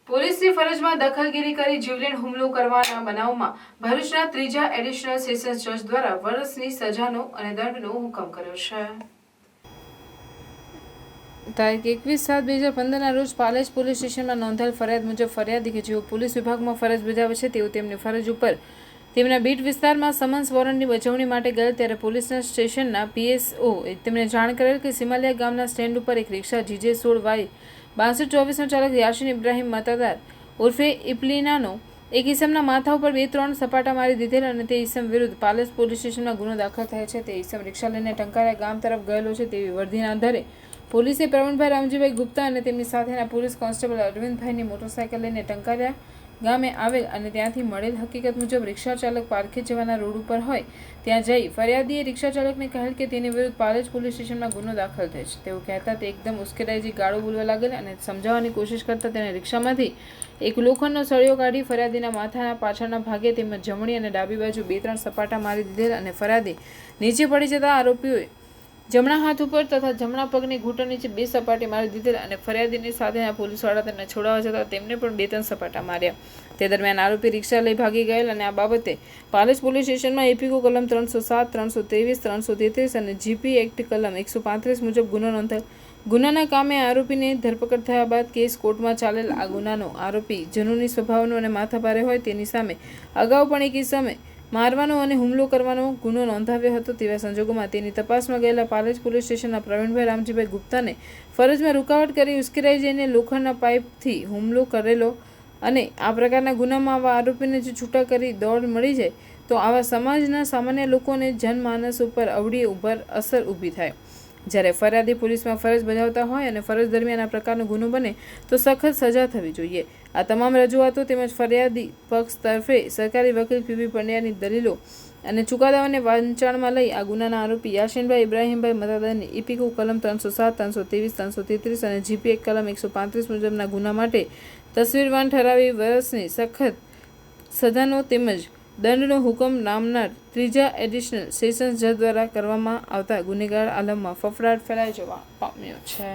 પોલીસની ફરજમાં દખલગીરી કરી જીવલેણ હુમલો કરવાના બનાવમાં ભરૂચના ત્રીજા એડિશનલ સેશન્સ જજ દ્વારા વર્ષની સજાનો અને દંડનો હુકમ કર્યો છે। તારીખ 21/7/2015ના રોજ પાલેજ પોલીસ સ્ટેશનમાં નોંધાયેલ ફરિયાદ મુજબ ફરિયાદી કે જેઓ પોલીસ વિભાગમાં ફરજ બજાવે છે તેઓ તેમની ફરજ ઉપર તેમના બીટ વિસ્તારમાં સમન્સ વોરંટની બજવણી માટે ગયેલ ત્યારે પોલીસના સ્ટેશનના પીએસઓ તેમને જાણ કરેલ કે સિમાલિયા ગામના સ્ટેન્ડ ઉપર એક રિક્ષા GJ16Y 6224નો ચાલક યાસીન ઇબ્રાહીમ મતાદાર ઉર્ફે ઇપલીનાનો એક ઈસમના માથા ઉપર 2-3 સપાટા મારી દીધેલ અને તે ઈસમ વિરુદ્ધ પાલેજ પોલીસ સ્ટેશનમાં ગુનો દાખલ થયો છે। તે ઈસમ રિક્ષા લઈને ટંકારિયા ગામ તરફ ગયેલો છે તેવી વર્દીના આધારે પોલીસે પ્રવીણભાઈ રામજીભાઈ ગુપ્તા અને તેમની સાથેના પોલીસ કોન્સ્ટેબલ અરવિંદભાઈની મોટરસાયકલ લઈને ટંકારિયા ગામે આવેલ અને ત્યાંથી મળેલ હકીકત મુજબ રિક્ષા ચાલક પારખે જવાના રોડ ઉપર હોય ત્યાં જઈ ફરિયાદીએ રિક્ષા ચાલકને કહેલ કે તેની વિરુદ્ધ પાલેજ પોલીસ સ્ટેશનમાં ગુનો દાખલ થયો છે। તેઓ કહેતા તે એકદમ ઉશ્કેરાઈ જઈ ગાળો બોલવા લાગેલ અને સમજાવવાની કોશિશ કરતા તેણે રિક્ષામાંથી એક લોખંડનો સળિયો કાઢી ફરિયાદીના માથાના પાછળના ભાગે તેમજ જમણી અને ડાબી બાજુ 2-3 સપાટા મારી દીધેલ અને ફરિયાદી નીચે પડી જતા આરોપીઓએ જમણા હાથ ઉપર તથા જમણા પગની ઘૂંટણ નીચે 2 સપાટી મારી દીધેલ અને ફરિયાદીની સાથેના પોલીસવાળા તેમને છોડાવવા જતા તેમને પણ 2-3 સપાટા માર્યા। તે દરમિયાન આરોપી રિક્ષા લઈ ભાગી ગયેલ અને આ બાબતે પાલેજ પોલીસ સ્ટેશનમાં એપીકો કલમ 307, 323, 333 અને જીપી એક્ટ કલમ 135 મુજબ ગુનો નોંધાયેલ। ગુનાના કામે આરોપીની ધરપકડ થયા બાદ કેસ કોર્ટમાં ચાલેલ। આ ગુનાનો આરોપી જનૂની સ્વભાવનો અને માથાભારે હોય તેની સામે અગાઉ પણ એક ઇસમે મારવાનો અને હુમલો કરવાનો ગુનો નોંધાવ્યો હતો। તેવા સંજોગોમાં તેની તપાસમાં ગયેલા પાલેજ પોલીસ સ્ટેશનના પ્રવીણભાઈ રામજીભાઈ ગુપ્તાને ફરજમાં રૂકાવટ કરી ઉશ્કેરાઈ જઈને લોખંડના પાઇપથી હુમલો કરેલો અને આ પ્રકારના ગુનામાં આવા આરોપીને જો છૂટા કરી દોડ મળી જાય તો આવા સમાજના સામાન્ય લોકોને જનમાનસ ઉપર અવળી અસર ઊભી થાય। જ્યારે ફરિયાદી પોલીસમાં ફરજ બજાવતા હોય અને ફરજ દરમિયાન આ પ્રકારનો ગુનો બને તો સખત સજા થવી જોઈએ। આ તમામ રજૂઆતો તેમજ ફરિયાદી પક્ષ તરફે સરકારી વકીલ પીબી પંડ્યાની દલીલો અને ચુકાદાઓને વાંચણમાં લઈ આ ગુનાના આરોપી યાસીનભાઈ ઇબ્રાહીમભાઈ મતાદારની ઇપીકો કલમ 307, 323, 333 અને જીપી એક્ટ કલમ 135 મુજબના ગુના માટે તસવીરવાન ઠરાવી વર્ષની સખત સજાનો તેમજ દંડનો હુકમ નામનાર ત્રીજા એડિશનલ સેશન્સ જજ દ્વારા કરવામાં આવતા ગુનેગાર આલમમાં ફફડાટ ફેલાઈ જવા પામ્યો છે।